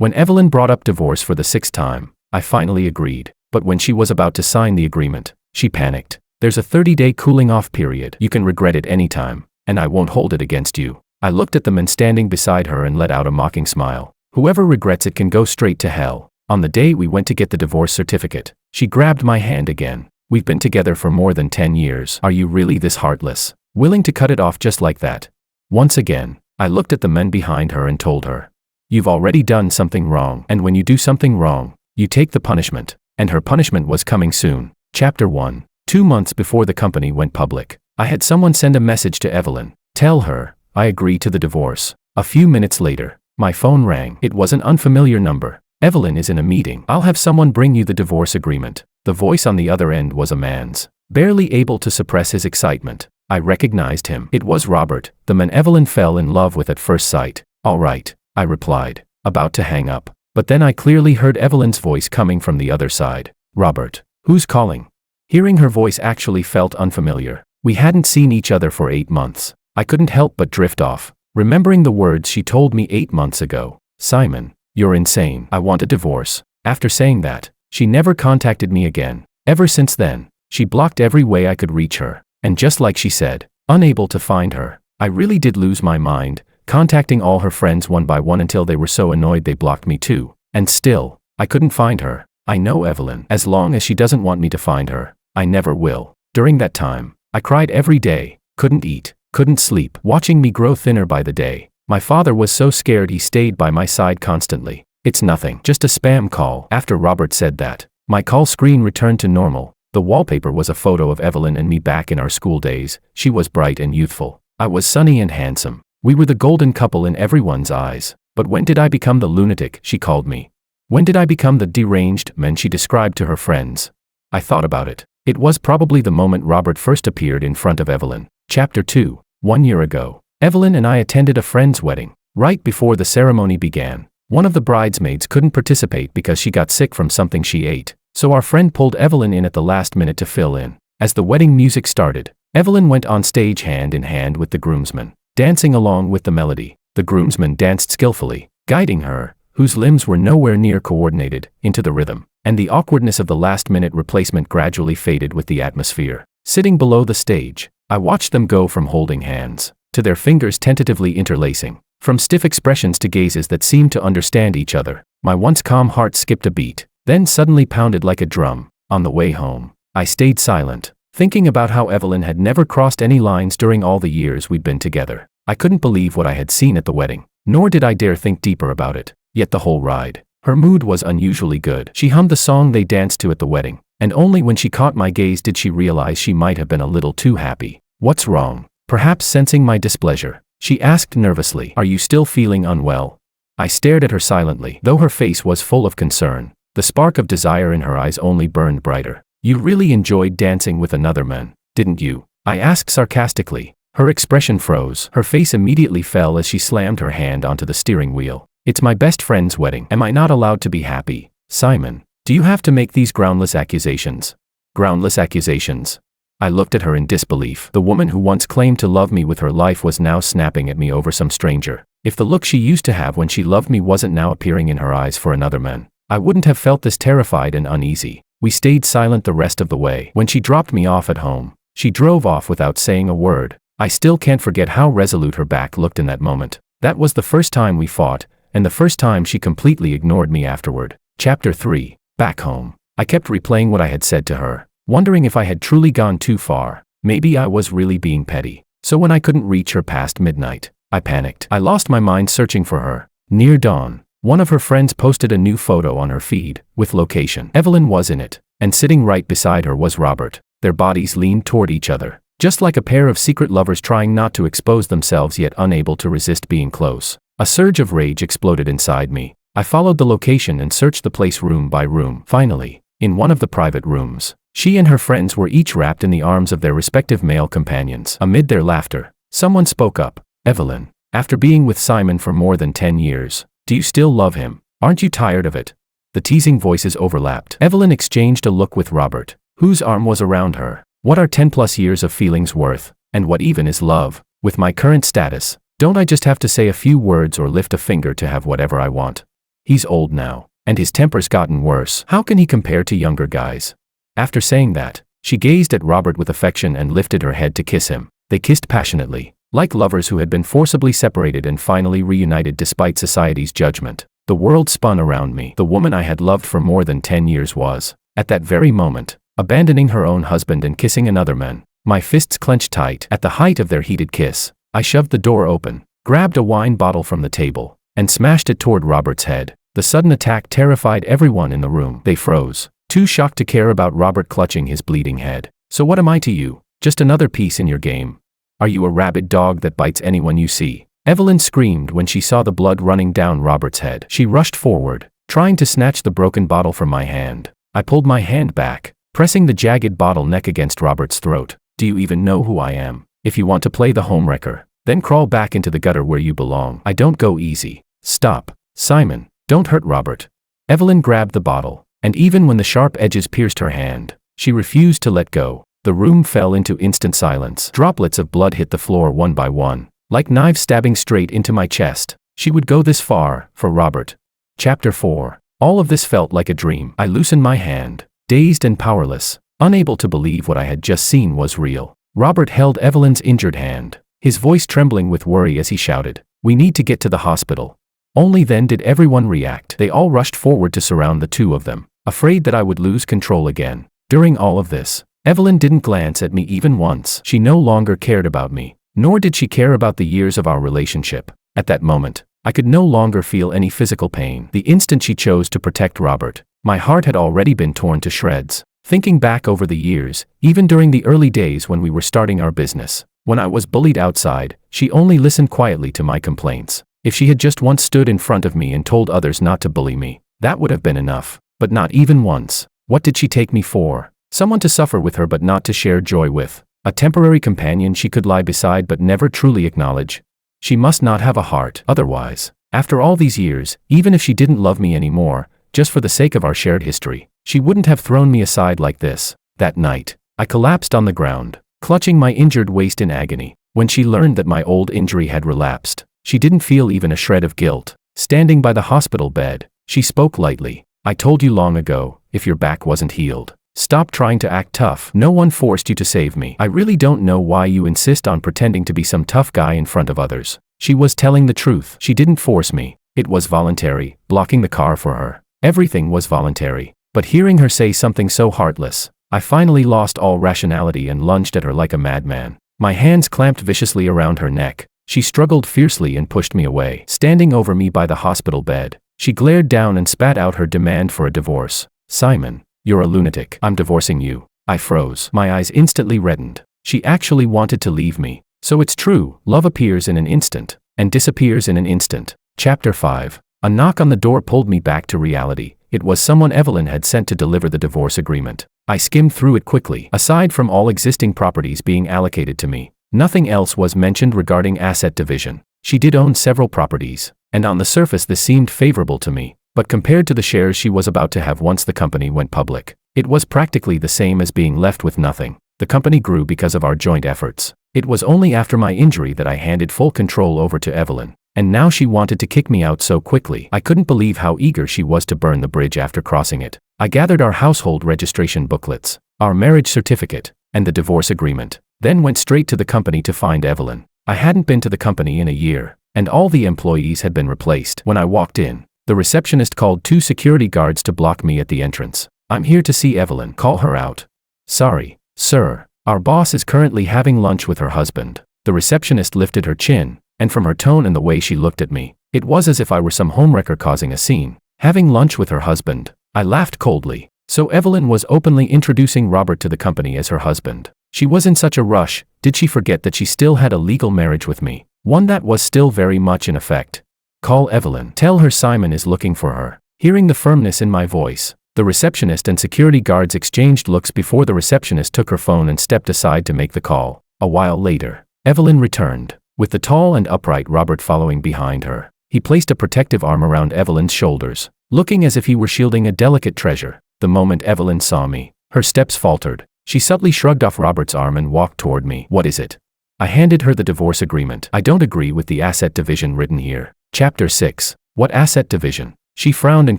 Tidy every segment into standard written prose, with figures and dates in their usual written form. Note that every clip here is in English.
When Evelyn brought up divorce for the 6th time, I finally agreed. But when she was about to sign the agreement, she panicked. There's a 30-day cooling-off period. You can regret it anytime, and I won't hold it against you. I looked at the man standing beside her and let out a mocking smile. Whoever regrets it can go straight to hell. On the day we went to get the divorce certificate, she grabbed my hand again. We've been together for more than 10 years. Are you really this heartless? Willing to cut it off just like that? Once again, I looked at the men behind her and told her, you've already done something wrong, and when you do something wrong, you take the punishment. And her punishment was coming soon. Chapter 1. 2 months before the company went public, I had someone send a message to Evelyn. Tell her, I agree to the divorce. A few minutes later, my phone rang. It was an unfamiliar number. Evelyn is in a meeting. I'll have someone bring you the divorce agreement. The voice on the other end was a man's. Barely able to suppress his excitement, I recognized him. It was Robert, the man Evelyn fell in love with at first sight. All right, I replied, about to hang up. But then I clearly heard Evelyn's voice coming from the other side. Robert, who's calling? Hearing her voice actually felt unfamiliar. We hadn't seen each other for 8 months. I couldn't help but drift off, remembering the words she told me 8 months ago. Simon, you're insane. I want a divorce. After saying that, she never contacted me again. Ever since then, she blocked every way I could reach her. And just like she said, unable to find her, I really did lose my mind, contacting all her friends one by one until they were so annoyed they blocked me too. And still, I couldn't find her. I know Evelyn. As long as she doesn't want me to find her, I never will. During that time, I cried every day, couldn't eat, couldn't sleep, watching me grow thinner by the day. My father was so scared he stayed by my side constantly. It's nothing, just a spam call. After Robert said that, my call screen returned to normal. The wallpaper was a photo of Evelyn and me back in our school days. She was bright and youthful. I was sunny and handsome. We were the golden couple in everyone's eyes. But when did I become the lunatic she called me? When did I become the deranged man she described to her friends? I thought about it. It was probably the moment Robert first appeared in front of Evelyn. Chapter 2. 1 year ago, Evelyn and I attended a friend's wedding. Right before the ceremony began, one of the bridesmaids couldn't participate because she got sick from something she ate. So our friend pulled Evelyn in at the last minute to fill in. As the wedding music started, Evelyn went on stage hand in hand with the groomsmen, dancing along with the melody. The groomsmen danced skillfully, guiding her, whose limbs were nowhere near coordinated, into the rhythm. And the awkwardness of the last-minute replacement gradually faded with the atmosphere. Sitting below the stage, I watched them go from holding hands to their fingers tentatively interlacing, from stiff expressions to gazes that seemed to understand each other. My once calm heart skipped a beat, then suddenly pounded like a drum. On the way home, I stayed silent, thinking about how Evelyn had never crossed any lines during all the years we'd been together. I couldn't believe what I had seen at the wedding, nor did I dare think deeper about it. Yet the whole ride, her mood was unusually good. She hummed the song they danced to at the wedding, and only when she caught my gaze did she realize she might have been a little too happy. What's wrong? Perhaps sensing my displeasure, she asked nervously, are you still feeling unwell? I stared at her silently, though her face was full of concern. The spark of desire in her eyes only burned brighter. You really enjoyed dancing with another man, didn't you? I asked sarcastically. Her expression froze. Her face immediately fell as she slammed her hand onto the steering wheel. It's my best friend's wedding. Am I not allowed to be happy? Simon, do you have to make these groundless accusations? Groundless accusations? I looked at her in disbelief. The woman who once claimed to love me with her life was now snapping at me over some stranger. If the look she used to have when she loved me wasn't now appearing in her eyes for another man, I wouldn't have felt this terrified and uneasy. We stayed silent the rest of the way. When she dropped me off at home, she drove off without saying a word. I still can't forget how resolute her back looked in that moment. That was the first time we fought, and the first time she completely ignored me afterward. Chapter 3. Back home. I kept replaying what I had said to her, wondering if I had truly gone too far. Maybe I was really being petty. So when I couldn't reach her past midnight, I panicked. I lost my mind searching for her. Near dawn, one of her friends posted a new photo on her feed, with location. Evelyn was in it, and sitting right beside her was Robert. Their bodies leaned toward each other, just like a pair of secret lovers trying not to expose themselves yet unable to resist being close. A surge of rage exploded inside me. I followed the location and searched the place room by room. Finally, in one of the private rooms, she and her friends were each wrapped in the arms of their respective male companions. Amid their laughter, someone spoke up. Evelyn, after being with Simon for more than 10 years, do you still love him? Aren't you tired of it? The teasing voices overlapped. Evelyn exchanged a look with Robert, whose arm was around her. What are 10+ years of feelings worth? And what even is love? With my current status, don't I just have to say a few words or lift a finger to have whatever I want? He's old now, and his temper's gotten worse. How can he compare to younger guys? After saying that, she gazed at Robert with affection and lifted her head to kiss him. They kissed passionately, like lovers who had been forcibly separated and finally reunited despite society's judgment. The world spun around me. The woman I had loved for more than 10 years was, at that very moment, abandoning her own husband and kissing another man. My fists clenched tight. At the height of their heated kiss, I shoved the door open, grabbed a wine bottle from the table, and smashed it toward Robert's head. The sudden attack terrified everyone in the room. They froze, too shocked to care about Robert clutching his bleeding head. So what am I to you? Just another piece in your game. Are you a rabid dog that bites anyone you see? Evelyn screamed when she saw the blood running down Robert's head. She rushed forward, trying to snatch the broken bottle from my hand. I pulled my hand back, pressing the jagged bottle neck against Robert's throat. Do you even know who I am? If you want to play the homewrecker, then crawl back into the gutter where you belong. I don't go easy. Stop, Simon. Don't hurt Robert. Evelyn grabbed the bottle, and even when the sharp edges pierced her hand, she refused to let go. The room fell into instant silence. Droplets of blood hit the floor one by one, like knives stabbing straight into my chest. She would go this far, for Robert. Chapter 4. All of this felt like a dream. I loosened my hand, dazed and powerless, unable to believe what I had just seen was real. Robert held Evelyn's injured hand, his voice trembling with worry as he shouted, "We need to get to the hospital." Only then did everyone react. They all rushed forward to surround the two of them, afraid that I would lose control again. During all of this, Evelyn didn't glance at me even once. She no longer cared about me, nor did she care about the years of our relationship. At that moment, I could no longer feel any physical pain. The instant she chose to protect Robert, my heart had already been torn to shreds. Thinking back over the years, even during the early days when we were starting our business, when I was bullied outside, she only listened quietly to my complaints. If she had just once stood in front of me and told others not to bully me, that would have been enough. But not even once. What did she take me for? Someone to suffer with her but not to share joy with. A temporary companion she could lie beside but never truly acknowledge. She must not have a heart. Otherwise, after all these years, even if she didn't love me anymore, just for the sake of our shared history, she wouldn't have thrown me aside like this. That night, I collapsed on the ground, clutching my injured waist in agony. When she learned that my old injury had relapsed, she didn't feel even a shred of guilt. Standing by the hospital bed, she spoke lightly. "I told you long ago, if your back wasn't healed, stop trying to act tough. No one forced you to save me. I really don't know why you insist on pretending to be some tough guy in front of others." She was telling the truth. She didn't force me. It was voluntary, blocking the car for her. Everything was voluntary. But hearing her say something so heartless, I finally lost all rationality and lunged at her like a madman. My hands clamped viciously around her neck. She struggled fiercely and pushed me away. Standing over me by the hospital bed, she glared down and spat out her demand for a divorce. "Simon, you're a lunatic. I'm divorcing you." I froze. My eyes instantly reddened. She actually wanted to leave me. So it's true, love appears in an instant, and disappears in an instant. Chapter 5. A knock on the door pulled me back to reality. It was someone Evelyn had sent to deliver the divorce agreement. I skimmed through it quickly. Aside from all existing properties being allocated to me, nothing else was mentioned regarding asset division. She did own several properties, and on the surface this seemed favorable to me. But compared to the shares she was about to have once the company went public, it was practically the same as being left with nothing. The company grew because of our joint efforts. It was only after my injury that I handed full control over to Evelyn, and now she wanted to kick me out so quickly. I couldn't believe how eager she was to burn the bridge after crossing it. I gathered our household registration booklets, our marriage certificate, and the divorce agreement, then went straight to the company to find Evelyn. I hadn't been to the company in a year, and all the employees had been replaced. When I walked in, the receptionist called 2 security guards to block me at the entrance. "I'm here to see Evelyn. Call her out." "Sorry, sir. Our boss is currently having lunch with her husband." The receptionist lifted her chin, and from her tone and the way she looked at me, it was as if I were some homewrecker causing a scene. Having lunch with her husband? I laughed coldly. So Evelyn was openly introducing Robert to the company as her husband. She was in such a rush. Did she forget that she still had a legal marriage with me? One that was still very much in effect. "Call Evelyn. Tell her Simon is looking for her." Hearing the firmness in my voice, the receptionist and security guards exchanged looks before the receptionist took her phone and stepped aside to make the call. A while later, Evelyn returned, with the tall and upright Robert following behind her. He placed a protective arm around Evelyn's shoulders, looking as if he were shielding a delicate treasure. The moment Evelyn saw me, her steps faltered. She subtly shrugged off Robert's arm and walked toward me. "What is it?" I handed her the divorce agreement. "I don't agree with the asset division written here." Chapter 6. What asset division? She frowned and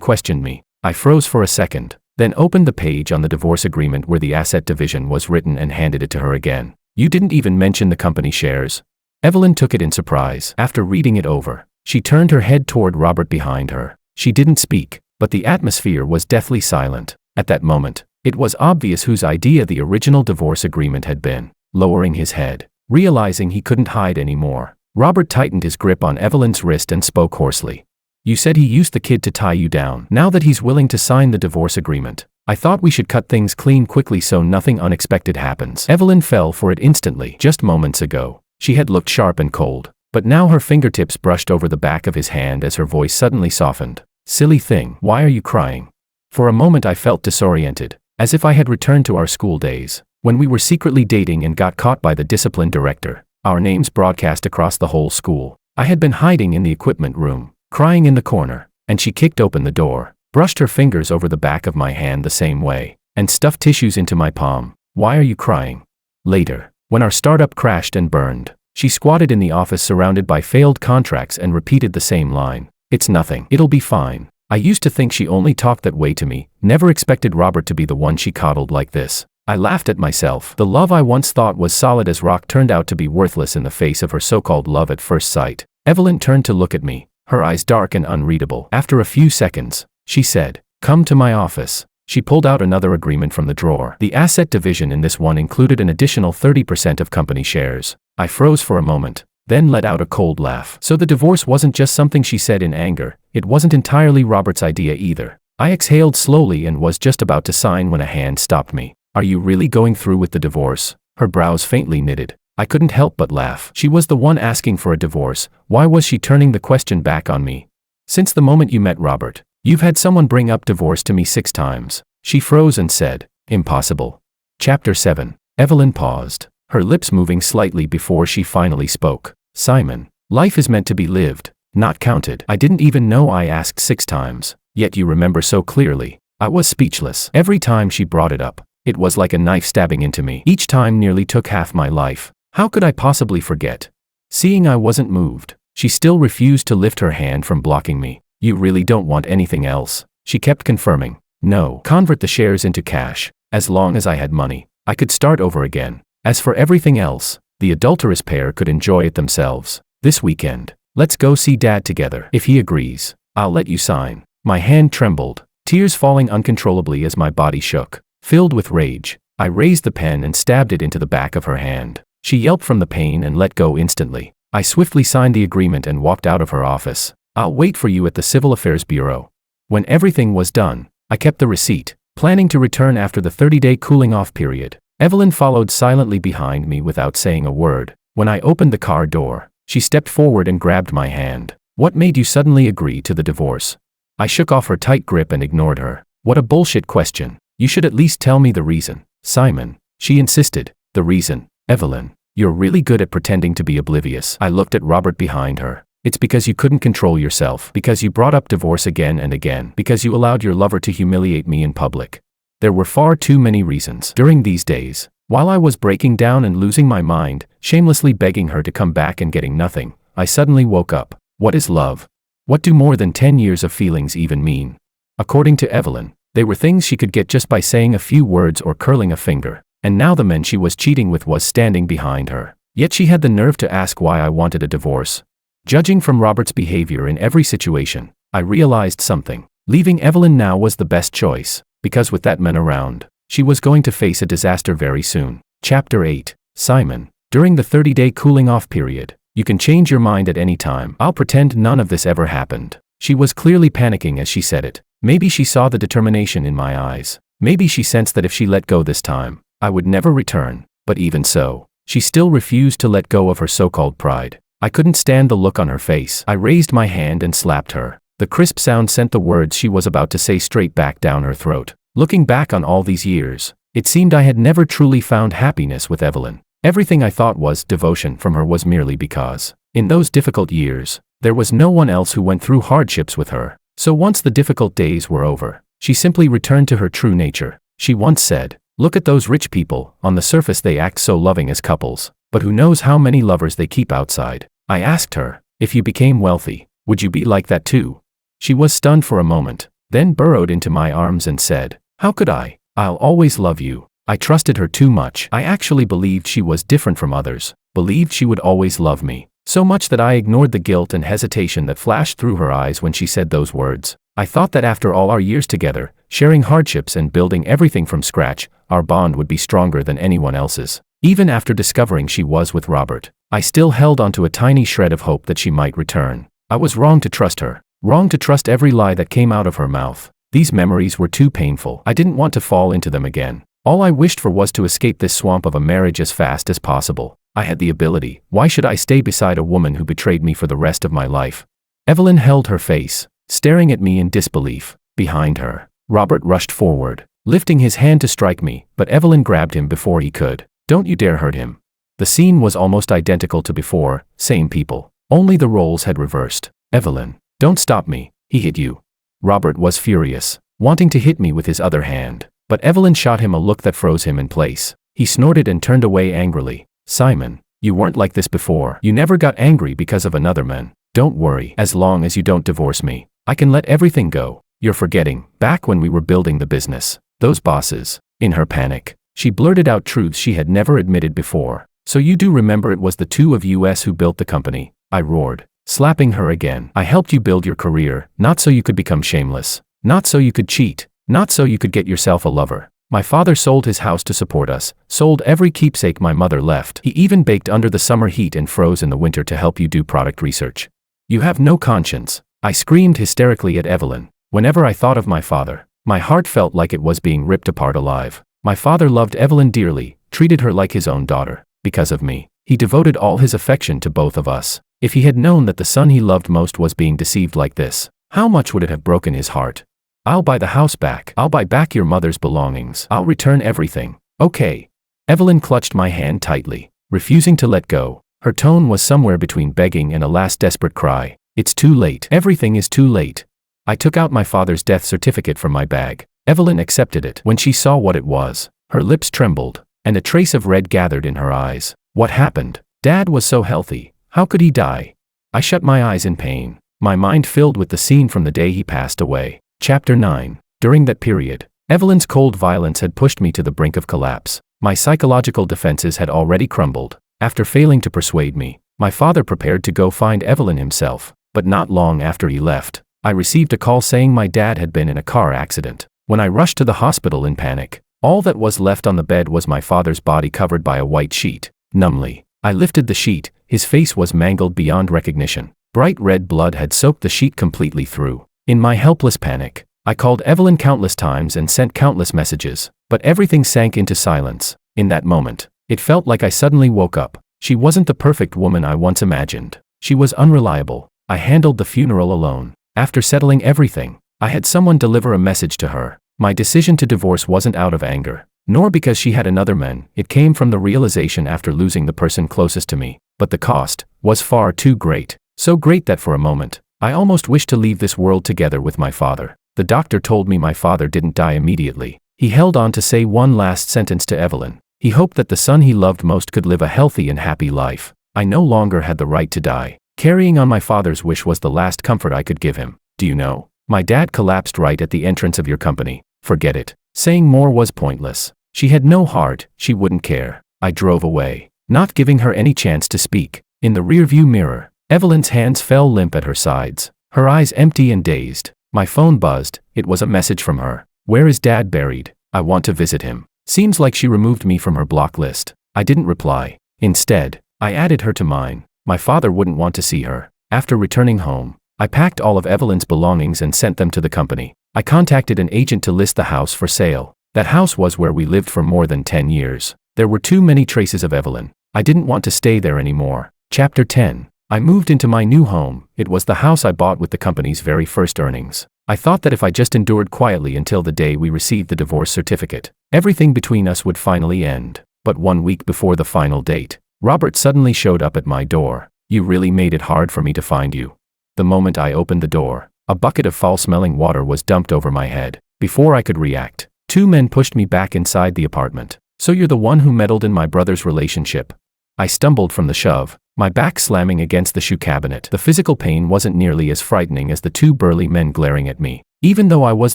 questioned me. I froze for a second, then opened the page on the divorce agreement where the asset division was written and handed it to her again. You didn't even mention the company shares. Evelyn took it in surprise. After reading it over, she turned her head toward Robert behind her. She didn't speak, but the atmosphere was deathly silent. At that moment, it was obvious whose idea the original divorce agreement had been. Lowering his head, realizing he couldn't hide anymore, Robert tightened his grip on Evelyn's wrist and spoke hoarsely. You said he used the kid to tie you down. Now that he's willing to sign the divorce agreement, I thought we should cut things clean quickly so nothing unexpected happens. Evelyn fell for it instantly. Just moments ago, she had looked sharp and cold, but now her fingertips brushed over the back of his hand as her voice suddenly softened. Silly thing, why are you crying? For a moment I felt disoriented, as if I had returned to our school days, when we were secretly dating and got caught by the discipline director. Our names broadcast across the whole school. I had been hiding in the equipment room, crying in the corner, and she kicked open the door, brushed her fingers over the back of my hand the same way, and stuffed tissues into my palm. Why are you crying? Later, when our startup crashed and burned, she squatted in the office surrounded by failed contracts and repeated the same line. It's nothing. It'll be fine. I used to think she only talked that way to me, never expected Robert to be the one she coddled like this. I laughed at myself. The love I once thought was solid as rock turned out to be worthless in the face of her so-called love at first sight. Evelyn turned to look at me, her eyes dark and unreadable. After a few seconds, she said, "Come to my office." She pulled out another agreement from the drawer. The asset division in this one included an additional 30% of company shares. I froze for a moment, then let out a cold laugh. So the divorce wasn't just something she said in anger, it wasn't entirely Robert's idea either. I exhaled slowly and was just about to sign when a hand stopped me. Are you really going through with the divorce? Her brows faintly knitted. I couldn't help but laugh. She was the one asking for a divorce. Why was she turning the question back on me? Since the moment you met Robert, you've had someone bring up divorce to me 6 times. She froze and said, impossible. Chapter 7. Evelyn paused, her lips moving slightly before she finally spoke. Simon, life is meant to be lived, not counted. I didn't even know I asked 6 times, yet you remember so clearly. I was speechless. Every time she brought it up, it was like a knife stabbing into me. Each time nearly took half my life. How could I possibly forget? Seeing I wasn't moved, she still refused to lift her hand from blocking me. You really don't want anything else? She kept confirming. No. Convert the shares into cash. As long as I had money, I could start over again. As for everything else, the adulterous pair could enjoy it themselves. This weekend, let's go see Dad together. If he agrees, I'll let you sign. My hand trembled, tears falling uncontrollably as my body shook. Filled with rage, I raised the pen and stabbed it into the back of her hand. She yelped from the pain and let go instantly. I swiftly signed the agreement and walked out of her office. I'll wait for you at the Civil Affairs Bureau. When everything was done, I kept the receipt, planning to return after the 30-day cooling-off period. Evelyn followed silently behind me without saying a word. When I opened the car door, she stepped forward and grabbed my hand. What made you suddenly agree to the divorce? I shook off her tight grip and ignored her. What a bullshit question. You should at least tell me the reason. Simon, she insisted. The reason? Evelyn, you're really good at pretending to be oblivious. I looked at Robert behind her. It's because you couldn't control yourself, because you brought up divorce again and again, because you allowed your lover to humiliate me in public. There were far too many reasons. During these days, while I was breaking down and losing my mind, shamelessly begging her to come back and getting nothing, I suddenly woke up. What is love? What do more than 10 years of feelings even mean? According to Evelyn, they were things she could get just by saying a few words or curling a finger, and now the man she was cheating with was standing behind her. Yet she had the nerve to ask why I wanted a divorce. Judging from Robert's behavior in every situation, I realized something. Leaving Evelyn now was the best choice, because with that man around, she was going to face a disaster very soon. Chapter 8. Simon, during the 30-day cooling-off period, you can change your mind at any time. I'll pretend none of this ever happened. She was clearly panicking as she said it. Maybe she saw the determination in my eyes. Maybe she sensed that if she let go this time, I would never return. But even so, she still refused to let go of her so-called pride. I couldn't stand the look on her face. I raised my hand and slapped her. The crisp sound sent the words she was about to say straight back down her throat. Looking back on all these years, it seemed I had never truly found happiness with Evelyn. Everything I thought was devotion from her was merely because, in those difficult years, there was no one else who went through hardships with her. So once the difficult days were over, she simply returned to her true nature. She once said, "Look at those rich people, on the surface they act so loving as couples, but who knows how many lovers they keep outside." I asked her, if you became wealthy, would you be like that too? She was stunned for a moment, then burrowed into my arms and said, "How could I? I'll always love you." I trusted her too much. I actually believed she was different from others, believed she would always love me. So much that I ignored the guilt and hesitation that flashed through her eyes when she said those words. I thought that after all our years together, sharing hardships and building everything from scratch, our bond would be stronger than anyone else's. Even after discovering she was with Robert, I still held onto a tiny shred of hope that she might return. I was wrong to trust her, wrong to trust every lie that came out of her mouth. These memories were too painful. I didn't want to fall into them again. All I wished for was to escape this swamp of a marriage as fast as possible. I had the ability. Why should I stay beside a woman who betrayed me for the rest of my life? Evelyn held her face, staring at me in disbelief. Behind her, Robert rushed forward, lifting his hand to strike me, but Evelyn grabbed him before he could. "Don't you dare hurt him." The scene was almost identical to before, same people. Only the roles had reversed. "Evelyn, don't stop me, he hit you." Robert was furious, wanting to hit me with his other hand. But Evelyn shot him a look that froze him in place. He snorted and turned away angrily. "Simon, you weren't like this before. You never got angry because of another man. Don't worry, as long as you don't divorce me, I can let everything go. You're forgetting, back when we were building the business, those bosses." In her panic, she blurted out truths she had never admitted before. "So you do remember it was the two of us who built the company?" I roared, slapping her again. "I helped you build your career, not so you could become shameless, not so you could cheat, not so you could get yourself a lover. My father sold his house to support us, sold every keepsake my mother left. He even baked under the summer heat and froze in the winter to help you do product research. You have no conscience." I screamed hysterically at Evelyn. Whenever I thought of my father, my heart felt like it was being ripped apart alive. My father loved Evelyn dearly, treated her like his own daughter. Because of me, he devoted all his affection to both of us. If he had known that the son he loved most was being deceived like this, how much would it have broken his heart? "I'll buy the house back. I'll buy back your mother's belongings. I'll return everything. Okay." Evelyn clutched my hand tightly, refusing to let go. Her tone was somewhere between begging and a last desperate cry. "It's too late. Everything is too late." I took out my father's death certificate from my bag. Evelyn accepted it. When she saw what it was, her lips trembled, and a trace of red gathered in her eyes. "What happened? Dad was so healthy. How could he die?" I shut my eyes in pain, my mind filled with the scene from the day he passed away. Chapter 9. During that period, Evelyn's cold violence had pushed me to the brink of collapse. My psychological defenses had already crumbled. After failing to persuade me, my father prepared to go find Evelyn himself. But not long after he left, I received a call saying my dad had been in a car accident. When I rushed to the hospital in panic, all that was left on the bed was my father's body covered by a white sheet. Numbly, I lifted the sheet. His face was mangled beyond recognition. Bright red blood had soaked the sheet completely through. In my helpless panic, I called Evelyn countless times and sent countless messages, but everything sank into silence. In that moment, it felt like I suddenly woke up. She wasn't the perfect woman I once imagined. She was unreliable. I handled the funeral alone. After settling everything, I had someone deliver a message to her. My decision to divorce wasn't out of anger, nor because she had another man. It came from the realization after losing the person closest to me. But the cost was far too great. So great that for a moment, I almost wished to leave this world together with my father. The doctor told me my father didn't die immediately. He held on to say one last sentence to Evelyn. He hoped that the son he loved most could live a healthy and happy life. I no longer had the right to die. Carrying on my father's wish was the last comfort I could give him. "Do you know? My dad collapsed right at the entrance of your company." "Forget it." Saying more was pointless. She had no heart, she wouldn't care. I drove away, not giving her any chance to speak. In the rearview mirror, Evelyn's hands fell limp at her sides, her eyes empty and dazed. My phone buzzed. It was a message from her. "Where is Dad buried? I want to visit him." Seems like she removed me from her block list. I didn't reply. Instead, I added her to mine. My father wouldn't want to see her. After returning home, I packed all of Evelyn's belongings and sent them to the company. I contacted an agent to list the house for sale. That house was where we lived for more than 10 years. There were too many traces of Evelyn. I didn't want to stay there anymore. Chapter 10. I moved into my new home. It was the house I bought with the company's very first earnings. I thought that if I just endured quietly until the day we received the divorce certificate, everything between us would finally end. But 1 week before the final date, Robert suddenly showed up at my door. "You really made it hard for me to find you." The moment I opened the door, a bucket of foul-smelling water was dumped over my head. Before I could react, 2 men pushed me back inside the apartment. "So you're the one who meddled in my brother's relationship?" I stumbled from the shove, my back slamming against the shoe cabinet. The physical pain wasn't nearly as frightening as the two burly men glaring at me. Even though I was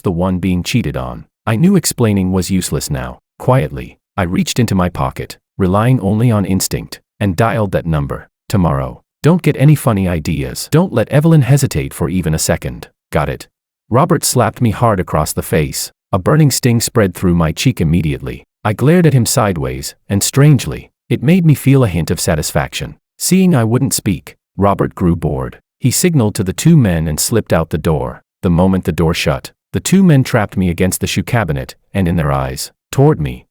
the one being cheated on, I knew explaining was useless now. Quietly, I reached into my pocket, relying only on instinct, and dialed that number. Tomorrow. Don't get any funny ideas. Don't let Evelyn hesitate for even a second. Got it? Robert slapped me hard across the face. A burning sting spread through my cheek immediately. I glared at him sideways, and strangely, it made me feel a hint of satisfaction. Seeing I wouldn't speak, Robert grew bored. He signaled to the two men and slipped out the door. The moment the door shut, the two men trapped me against the shoe cabinet, and in their eyes, toward me,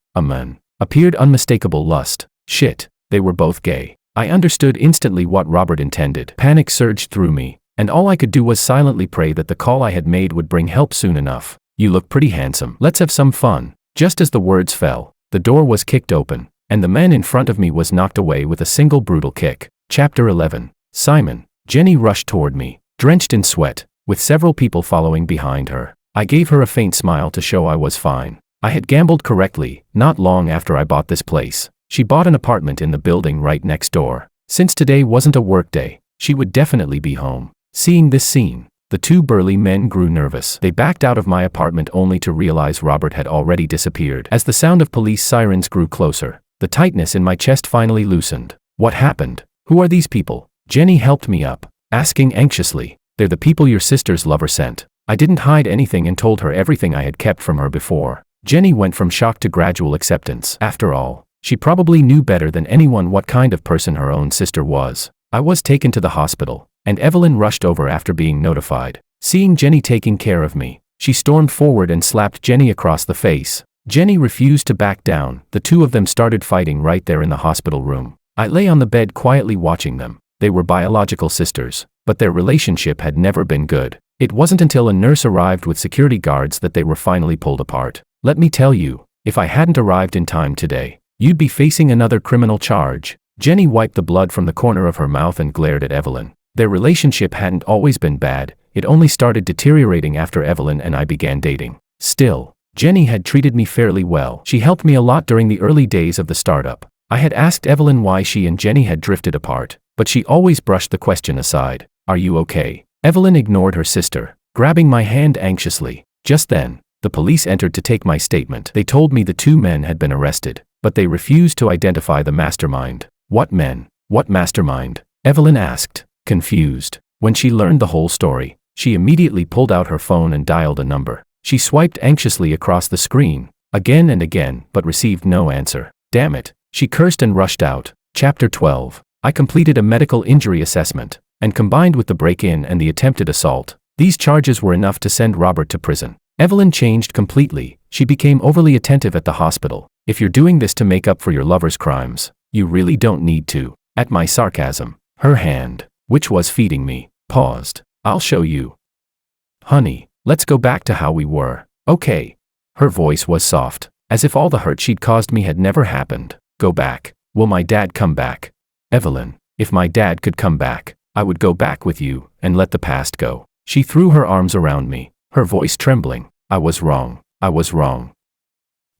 appeared unmistakable lust. Shit, they were both gay. I understood instantly what Robert intended. Panic surged through me, and all I could do was silently pray that the call I had made would bring help soon enough. You look pretty handsome. Let's have some fun. Just as the words fell, the door was kicked open, and the man in front of me was knocked away with a single brutal kick. Chapter 11. Simon. Jenny rushed toward me, drenched in sweat, with several people following behind her. I gave her a faint smile to show I was fine. I had gambled correctly, not long after I bought this place. She bought an apartment in the building right next door. Since today wasn't a work day, she would definitely be home. Seeing this scene, the two burly men grew nervous. They backed out of my apartment only to realize Robert had already disappeared. As the sound of police sirens grew closer, the tightness in my chest finally loosened. What happened? Who are these people? Jenny helped me up, asking anxiously. They're the people your sister's lover sent. I didn't hide anything and told her everything I had kept from her before. Jenny went from shock to gradual acceptance. After all, she probably knew better than anyone what kind of person her own sister was. I was taken to the hospital, and Evelyn rushed over after being notified. Seeing Jenny taking care of me, she stormed forward and slapped Jenny across the face. Jenny refused to back down. The two of them started fighting right there in the hospital room. I lay on the bed quietly watching them. They were biological sisters, but their relationship had never been good. It wasn't until a nurse arrived with security guards that they were finally pulled apart. Let me tell you, if I hadn't arrived in time today, you'd be facing another criminal charge. Jenny wiped the blood from the corner of her mouth and glared at Evelyn. Their relationship hadn't always been bad, it only started deteriorating after Evelyn and I began dating. Still, Jenny had treated me fairly well. She helped me a lot during the early days of the startup. I had asked Evelyn why she and Jenny had drifted apart, but she always brushed the question aside. Are you okay? Evelyn ignored her sister, grabbing my hand anxiously. Just then, the police entered to take my statement. They told me the two men had been arrested, but they refused to identify the mastermind. What men? What mastermind? Evelyn asked, confused. When she learned the whole story, she immediately pulled out her phone and dialed a number. She swiped anxiously across the screen, again and again, but received no answer. Damn it, she cursed and rushed out. Chapter 12. I completed a medical injury assessment, and combined with the break-in and the attempted assault, these charges were enough to send Robert to prison. Evelyn changed completely. She became overly attentive at the hospital. If you're doing this to make up for your lover's crimes, you really don't need to. At my sarcasm, her hand, which was feeding me, paused. I'll show you. Honey, let's go back to how we were. Okay. Her voice was soft, as if all the hurt she'd caused me had never happened. Go back. Will my dad come back? Evelyn, if my dad could come back, I would go back with you and let the past go. She threw her arms around me, her voice trembling. I was wrong. I was wrong.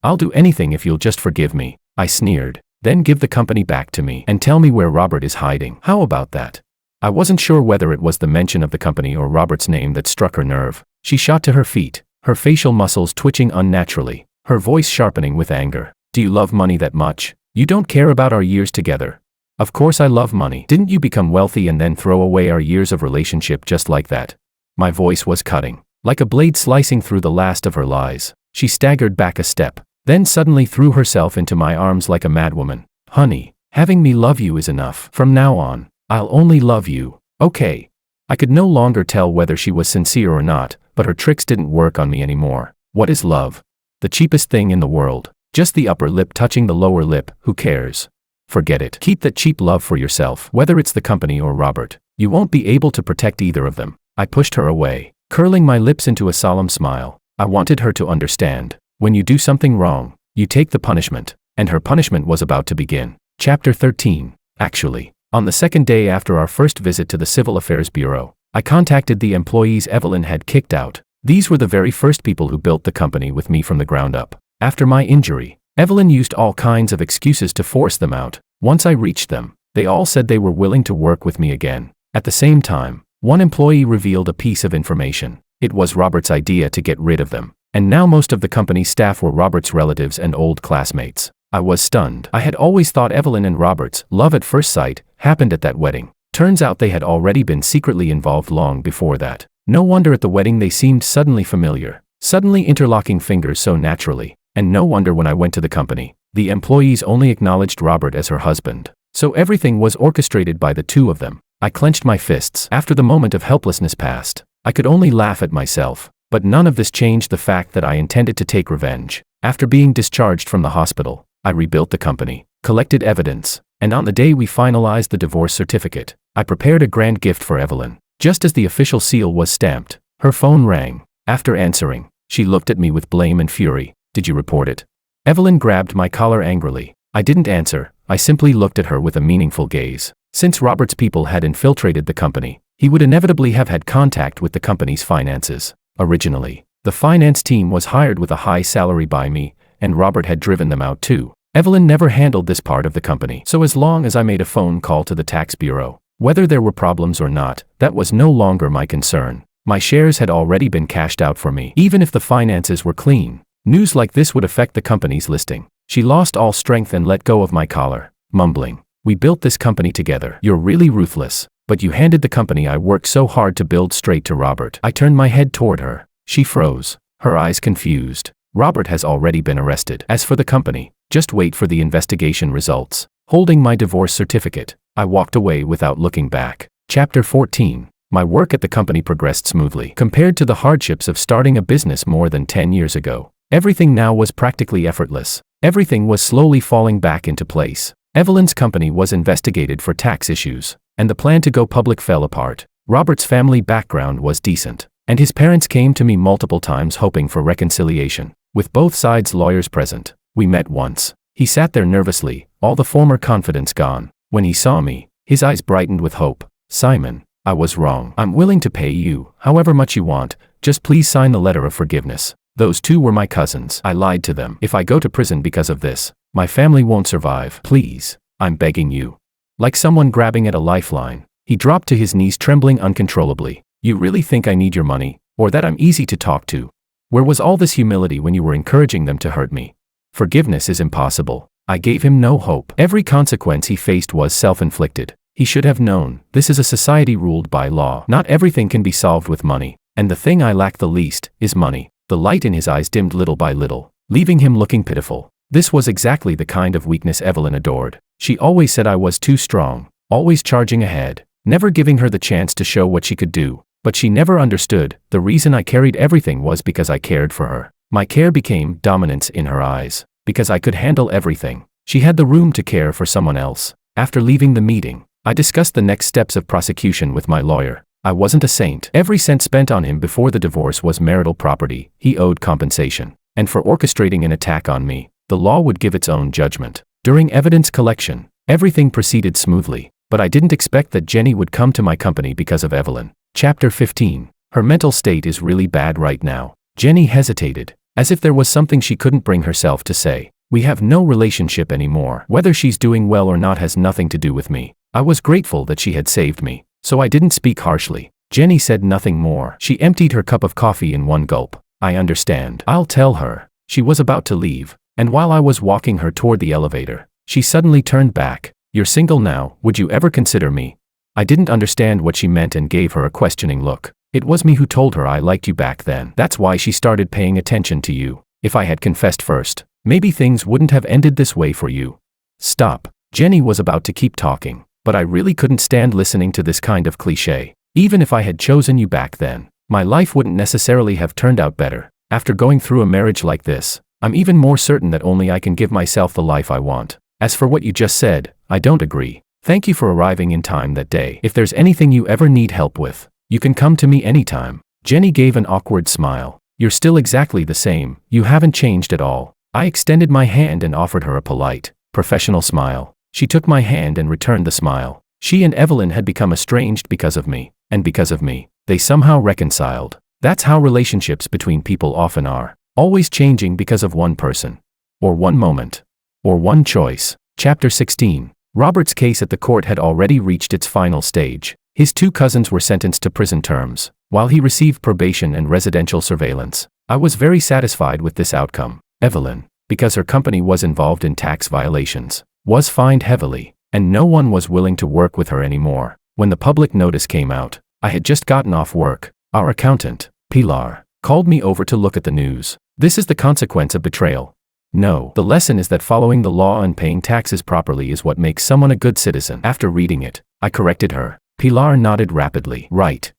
I'll do anything if you'll just forgive me, I sneered. Then give the company back to me and tell me where Robert is hiding. How about that? I wasn't sure whether it was the mention of the company or Robert's name that struck her nerve. She shot to her feet, her facial muscles twitching unnaturally, her voice sharpening with anger. Do you love money that much? You don't care about our years together. Of course I love money. Didn't you become wealthy and then throw away our years of relationship just like that? My voice was cutting, like a blade slicing through the last of her lies. She staggered back a step, then suddenly threw herself into my arms like a madwoman. Honey, having me love you is enough. From now on, I'll only love you. Okay. I could no longer tell whether she was sincere or not, but her tricks didn't work on me anymore. What is love? The cheapest thing in the world. Just the upper lip touching the lower lip, who cares? Forget it. Keep that cheap love for yourself, whether it's the company or Robert. You won't be able to protect either of them. I pushed her away, curling my lips into a solemn smile. I wanted her to understand. When you do something wrong, you take the punishment, and her punishment was about to begin. Chapter 13. Actually, on the second day after our first visit to the Civil Affairs Bureau, I contacted the employees Evelyn had kicked out. These were the very first people who built the company with me from the ground up. After my injury, Evelyn used all kinds of excuses to force them out. Once I reached them, they all said they were willing to work with me again. At the same time, one employee revealed a piece of information. It was Robert's idea to get rid of them. And now most of the company's staff were Robert's relatives and old classmates. I was stunned. I had always thought Evelyn and Robert's love at first sight happened at that wedding. Turns out they had already been secretly involved long before that. No wonder at the wedding they seemed suddenly familiar, suddenly interlocking fingers so naturally. And no wonder when I went to the company, the employees only acknowledged Robert as her husband. So everything was orchestrated by the two of them. I clenched my fists. After the moment of helplessness passed, I could only laugh at myself. But none of this changed the fact that I intended to take revenge. After being discharged from the hospital, I rebuilt the company, collected evidence, and on the day we finalized the divorce certificate, I prepared a grand gift for Evelyn. Just as the official seal was stamped, her phone rang. After answering, she looked at me with blame and fury. "Did you report it?" Evelyn grabbed my collar angrily. I didn't answer. I simply looked at her with a meaningful gaze. Since Robert's people had infiltrated the company, he would inevitably have had contact with the company's finances. Originally, the finance team was hired with a high salary by me, and Robert had driven them out too. Evelyn never handled this part of the company, so as long as I made a phone call to the tax bureau, whether there were problems or not, that was no longer my concern. My shares had already been cashed out for me. Even if the finances were clean, news like this would affect the company's listing. She lost all strength and let go of my collar, mumbling, "We built this company together. You're really ruthless. But you handed the company I worked so hard to build straight to Robert." I turned my head toward her. She froze, her eyes confused. "Robert has already been arrested. As for the company, just wait for the investigation results." Holding my divorce certificate, I walked away without looking back. Chapter 14. My work at the company progressed smoothly. Compared to the hardships of starting a business more than 10 years ago, everything now was practically effortless. Everything was slowly falling back into place. Evelyn's company was investigated for tax issues, and the plan to go public fell apart. Robert's family background was decent, and his parents came to me multiple times hoping for reconciliation. With both sides' lawyers present, we met once. He sat there nervously, all the former confidence gone. When he saw me, his eyes brightened with hope. "Simon, I was wrong. I'm willing to pay you however much you want, just please sign the letter of forgiveness. Those two were my cousins. I lied to them. If I go to prison because of this, my family won't survive. Please, I'm begging you." Like someone grabbing at a lifeline, he dropped to his knees trembling uncontrollably. "You really think I need your money, or that I'm easy to talk to? Where was all this humility when you were encouraging them to hurt me? Forgiveness is impossible." I gave him no hope. Every consequence he faced was self-inflicted. He should have known, this is a society ruled by law. Not everything can be solved with money, and the thing I lack the least is money. The light in his eyes dimmed little by little, leaving him looking pitiful. This was exactly the kind of weakness Evelyn adored. She always said I was too strong, always charging ahead, never giving her the chance to show what she could do. But she never understood, the reason I carried everything was because I cared for her. My care became dominance in her eyes. Because I could handle everything, she had the room to care for someone else. After leaving the meeting, I discussed the next steps of prosecution with my lawyer. I wasn't a saint. Every cent spent on him before the divorce was marital property. He owed compensation. And for orchestrating an attack on me, the law would give its own judgment. During evidence collection, everything proceeded smoothly, but I didn't expect that Jenny would come to my company because of Evelyn. Chapter 15. Her mental state is really bad right now. Jenny hesitated, as if there was something she couldn't bring herself to say. "We have no relationship anymore. Whether she's doing well or not has nothing to do with me." I was grateful that she had saved me, so I didn't speak harshly. Jenny said nothing more. She emptied her cup of coffee in one gulp. "I understand. I'll tell her." She was about to leave, and while I was walking her toward the elevator, she suddenly turned back. "You're single now, would you ever consider me?" I didn't understand what she meant and gave her a questioning look. It was me who told her I liked you back then. That's why she started paying attention to you. If I had confessed first, maybe things wouldn't have ended this way for you. Stop. Jenny was about to keep talking, but I really couldn't stand listening to this kind of cliché. Even if I had chosen you back then, my life wouldn't necessarily have turned out better. After going through a marriage like this, I'm even more certain that only I can give myself the life I want. As for what you just said, I don't agree. Thank you for arriving in time that day. If there's anything you ever need help with, you can come to me anytime. Jenny gave an awkward smile. You're still exactly the same. You haven't changed at all. I extended my hand and offered her a polite, professional smile. She took my hand and returned the smile. She and Evelyn had become estranged because of me, and because of me, they somehow reconciled. That's how relationships between people often are, always changing because of one person, or one moment, or one choice. Chapter 16. Robert's case at the court had already reached its final stage. His 2 cousins were sentenced to prison terms, while he received probation and residential surveillance. I was very satisfied with this outcome. Evelyn, because her company was involved in tax violations, was fined heavily, and no one was willing to work with her anymore. When the public notice came out, I had just gotten off work. Our accountant, Pilar, called me over to look at the news. This is the consequence of betrayal. No, the lesson is that following the law and paying taxes properly is what makes someone a good citizen. After reading it, I corrected her. Pilar nodded rapidly. Right,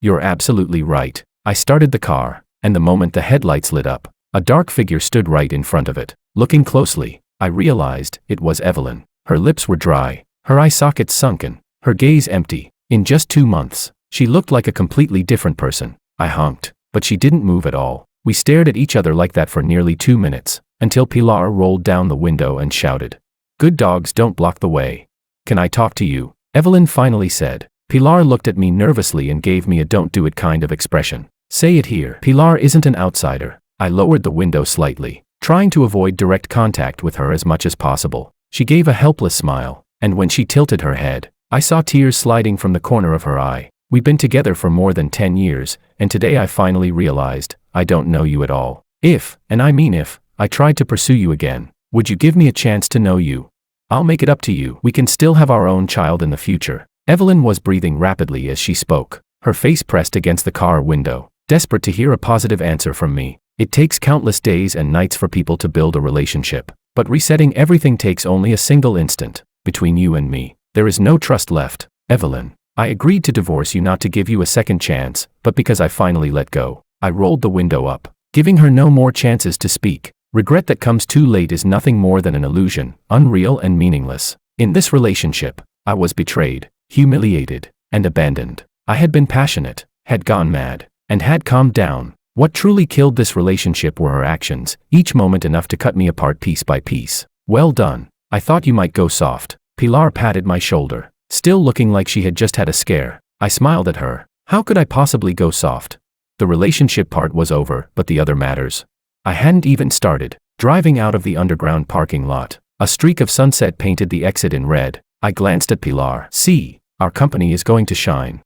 you're absolutely right. I started the car, and the moment the headlights lit up, a dark figure stood right in front of it. Looking closely, I realized it was Evelyn. Her lips were dry, her eye sockets sunken, her gaze empty. In just 2 months, she looked like a completely different person. I honked, but she didn't move at all. We stared at each other like that for nearly 2 minutes, until Pilar rolled down the window and shouted, "Good dogs don't block the way. Can I talk to you?" Evelyn finally said. Pilar looked at me nervously and gave me a "don't do it" kind of expression. "Say it here." Pilar isn't an outsider. I lowered the window slightly, trying to avoid direct contact with her as much as possible. She gave a helpless smile, and when she tilted her head, I saw tears sliding from the corner of her eye. We've been together for more than 10 years, and today I finally realized, I don't know you at all. If, and I mean if, I tried to pursue you again, would you give me a chance to know you? I'll make it up to you. We can still have our own child in the future. Evelyn was breathing rapidly as she spoke, her face pressed against the car window, desperate to hear a positive answer from me. It takes countless days and nights for people to build a relationship, but resetting everything takes only a single instant. Between you and me, there is no trust left. Evelyn, I agreed to divorce you not to give you a second chance, but because I finally let go. I rolled the window up, giving her no more chances to speak. Regret that comes too late is nothing more than an illusion, unreal and meaningless. In this relationship, I was betrayed, humiliated, and abandoned. I had been passionate, had gone mad, and had calmed down. What truly killed this relationship were her actions, each moment enough to cut me apart piece by piece. Well done. I thought you might go soft. Pilar patted my shoulder, still looking like she had just had a scare. I smiled at her. How could I possibly go soft? The relationship part was over, but the other matters. I hadn't even started. Driving out of the underground parking lot, a streak of sunset painted the exit in red. I glanced at Pilar. "See, our company is going to shine."